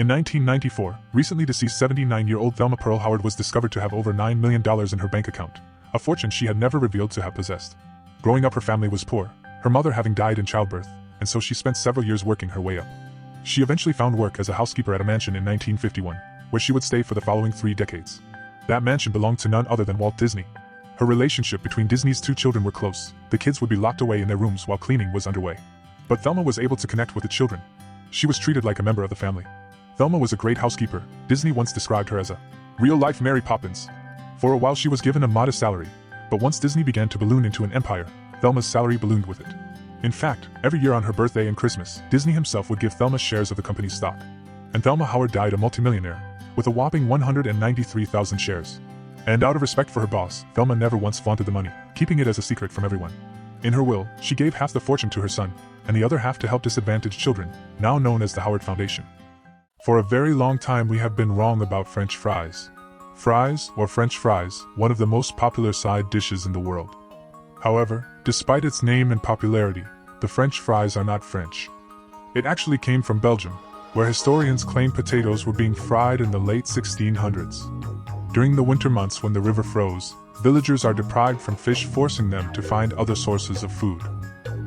In 1994, recently deceased 79-year-old Thelma Pearl Howard was discovered to have over $9 million in her bank account, a fortune she had never revealed to have possessed. Growing up, her family was poor, her mother having died in childbirth, and so she spent several years working her way up. She eventually found work as a housekeeper at a mansion in 1951, where she would stay for the following 3 decades. That mansion belonged to none other than Walt Disney. Her relationship between Disney's 2 children were close. The kids would be locked away in their rooms while cleaning was underway. But Thelma was able to connect with the children. She was treated like a member of the family. Thelma was a great housekeeper. Disney once described her as a real-life Mary Poppins. For a while she was given a modest salary, but once Disney began to balloon into an empire, Thelma's salary ballooned with it. In fact, every year on her birthday and Christmas, Disney himself would give Thelma shares of the company's stock. And Thelma Howard died a multimillionaire, with a whopping 193,000 shares. And out of respect for her boss, Thelma never once flaunted the money, keeping it as a secret from everyone. In her will, she gave half the fortune to her son, and the other half to help disadvantaged children, now known as the Howard Foundation. For a very long time we have been wrong about French fries. Fries, or French fries, one of the most popular side dishes in the world. However, despite its name and popularity, the French fries are not French. It actually came from Belgium, where historians claim potatoes were being fried in the late 1600s. During the winter months when the river froze, villagers are deprived from fish, forcing them to find other sources of food.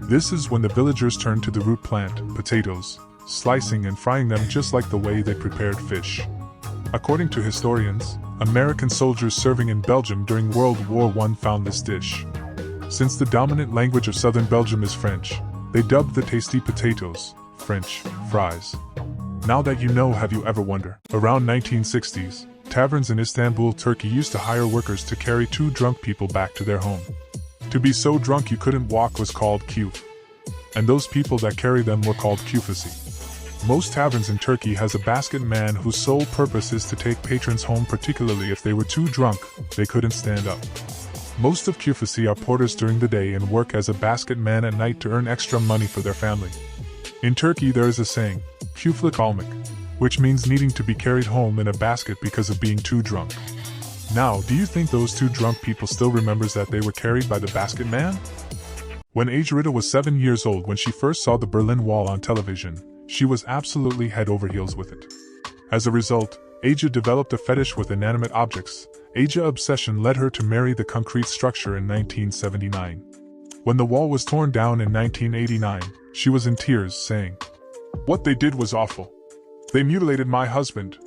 This is when the villagers turned to the root plant, potatoes, slicing and frying them just like the way they prepared fish. According to historians, American soldiers serving in Belgium during World War I found this dish. Since the dominant language of southern Belgium is French, they dubbed the tasty potatoes French fries. Now that you know, have you ever wondered? Around 1960s, taverns in Istanbul, Turkey used to hire workers to carry 2 drunk people back to their home. To be so drunk you couldn't walk was called küf. And those people that carried them were called küfesi. Most taverns in Turkey has a basket man whose sole purpose is to take patrons home, particularly if they were too drunk, they couldn't stand up. Most of küfesi are porters during the day and work as a basket man at night to earn extra money for their family. In Turkey there is a saying, küflük almak, which means needing to be carried home in a basket because of being too drunk. Now, do you think those 2 drunk people still remembers that they were carried by the basket man? When Aja was 7 years old when she first saw the Berlin Wall on television, she was absolutely head over heels with it. As a result, Aja developed a fetish with inanimate objects. Aja's obsession led her to marry the concrete structure in 1979. When the wall was torn down in 1989, she was in tears, saying, "What they did was awful. They mutilated my husband."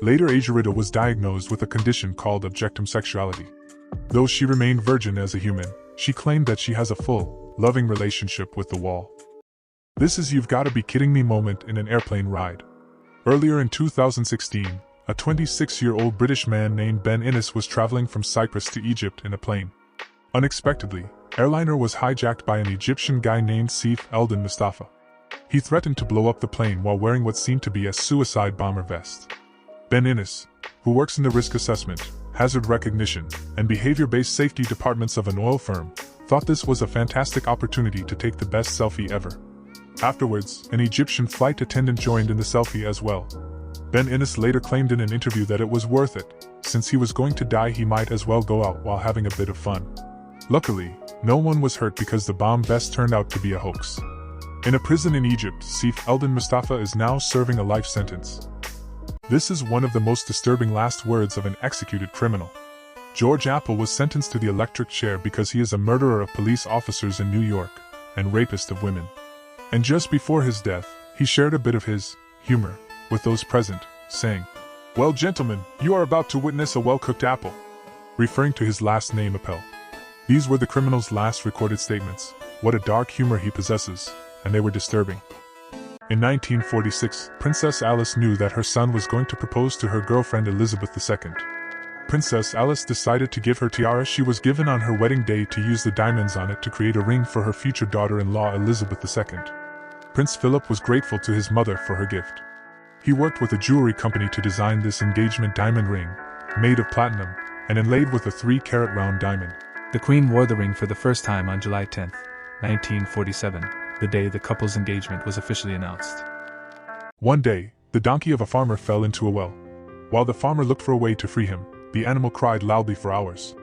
Later, Aja was diagnosed with a condition called objectum sexuality. Though she remained virgin as a human, she claimed that she has a full, loving relationship with the wall. This is "you've gotta be kidding me" moment in an airplane ride. Earlier in 2016, a 26-year-old British man named Ben Innes was traveling from Cyprus to Egypt in a plane. Unexpectedly, airliner was hijacked by an Egyptian guy named Saif Eldin Mustafa. He threatened to blow up the plane while wearing what seemed to be a suicide bomber vest. Ben Innes, who works in the risk assessment, hazard recognition, and behavior-based safety departments of an oil firm, thought this was a fantastic opportunity to take the best selfie ever. Afterwards, an Egyptian flight attendant joined in the selfie as well. Ben Innes later claimed in an interview that it was worth it. Since he was going to die, he might as well go out while having a bit of fun. Luckily, no one was hurt because the bomb vest turned out to be a hoax. In a prison in Egypt, Saif Eldin Mustafa is now serving a life sentence. This is one of the most disturbing last words of an executed criminal. George Apple was sentenced to the electric chair because he is a murderer of police officers in New York and rapist of women. And just before his death, he shared a bit of his humor with those present, saying, "Well, gentlemen, you are about to witness a well-cooked apple," referring to his last name, Appel. These were the criminal's last recorded statements. What a dark humor he possesses, and they were disturbing. In 1946, Princess Alice knew that her son was going to propose to her girlfriend Elizabeth II. Princess Alice decided to give her tiara she was given on her wedding day to use the diamonds on it to create a ring for her future daughter-in-law Elizabeth II. Prince Philip was grateful to his mother for her gift. He worked with a jewelry company to design this engagement diamond ring, made of platinum, and inlaid with a 3-carat round diamond. The Queen wore the ring for the first time on July 10, 1947, the day the couple's engagement was officially announced. One day, the donkey of a farmer fell into a well. While the farmer looked for a way to free him, the animal cried loudly for hours.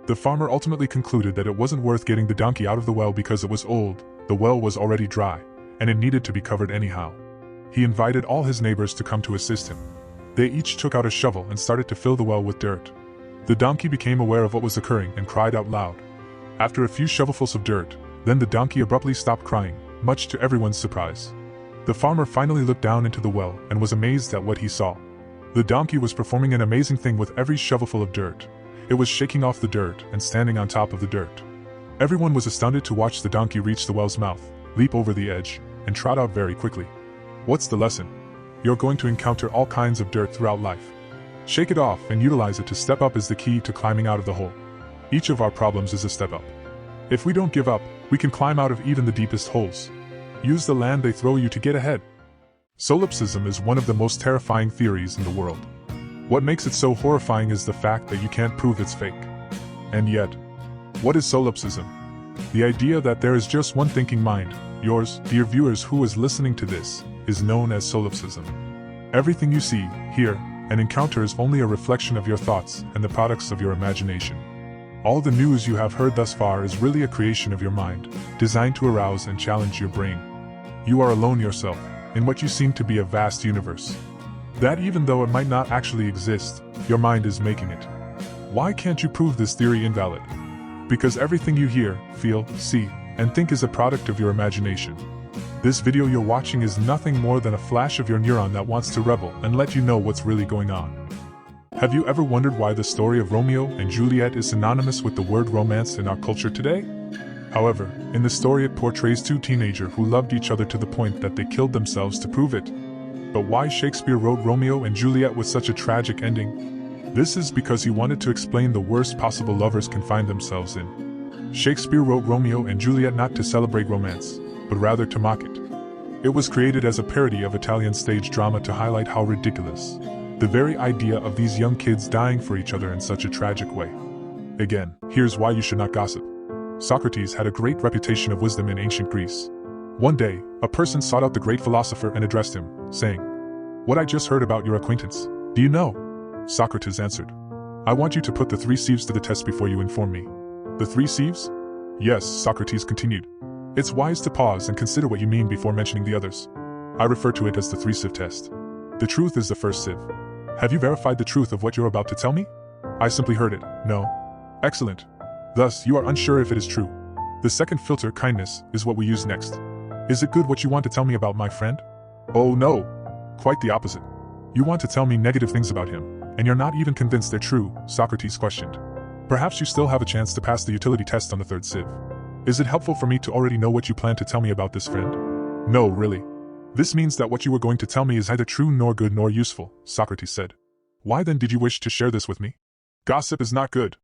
The farmer ultimately concluded that it wasn't worth getting the donkey out of the well because it was old, the well was already dry, and it needed to be covered anyhow. He invited all his neighbors to come to assist him. They each took out a shovel and started to fill the well with dirt. The donkey became aware of what was occurring and cried out loud. After a few shovelfuls of dirt, then the donkey abruptly stopped crying, much to everyone's surprise. The farmer finally looked down into the well and was amazed at what he saw. The donkey was performing an amazing thing with every shovelful of dirt. It was shaking off the dirt and standing on top of the dirt. Everyone was astounded to watch the donkey reach the well's mouth, leap over the edge, and trot out very quickly. What's the lesson? You're going to encounter all kinds of dirt throughout life. Shake it off and utilize it to step up is the key to climbing out of the hole. Each of our problems is a step up. If we don't give up, we can climb out of even the deepest holes. Use the land they throw you to get ahead. Solipsism is one of the most terrifying theories in the world. What makes it so horrifying is the fact that you can't prove it's fake. And yet, what is solipsism? The idea that there is just one thinking mind, yours, dear viewers who is listening to this, is known as solipsism. Everything you see, hear, and encounter is only a reflection of your thoughts and the products of your imagination. All the news you have heard thus far is really a creation of your mind, designed to arouse and challenge your brain. You are alone yourself, in what you seem to be a vast universe. That even though it might not actually exist, your mind is making it. Why can't you prove this theory invalid? Because everything you hear, feel, see, and think is a product of your imagination. This video you're watching is nothing more than a flash of your neuron that wants to rebel and let you know what's really going on. Have you ever wondered why the story of Romeo and Juliet is synonymous with the word romance in our culture today? However, in the story it portrays two teenagers who loved each other to the point that they killed themselves to prove it. But why Shakespeare wrote Romeo and Juliet with such a tragic ending? This is because he wanted to explain the worst possible lovers can find themselves in. Shakespeare wrote Romeo and Juliet not to celebrate romance, but rather to mock it. It was created as a parody of Italian stage drama to highlight how ridiculous the very idea of these young kids dying for each other in such a tragic way. Again, here's why you should not gossip. Socrates had a great reputation of wisdom in ancient Greece. One day, a person sought out the great philosopher and addressed him, saying, "What I just heard about your acquaintance, do you know?" Socrates answered, "I want you to put the 3 sieves to the test before you inform me." "The 3 sieves?" "Yes," Socrates continued. "It's wise to pause and consider what you mean before mentioning the others. I refer to it as the 3-sieve test. The truth is the first sieve. Have you verified the truth of what you're about to tell me?" "I simply heard it." "No." "Excellent. Thus, you are unsure if it is true. The second filter, kindness, is what we use next. Is it good what you want to tell me about my friend?" "Oh no. Quite the opposite. You want to tell me negative things about him, and you're not even convinced they're true," Socrates questioned. "Perhaps you still have a chance to pass the utility test on the 3rd sieve. Is it helpful for me to already know what you plan to tell me about this friend?" "No, really. This means that what you were going to tell me is neither true nor good nor useful," Socrates said. "Why then did you wish to share this with me?" "Gossip is not good.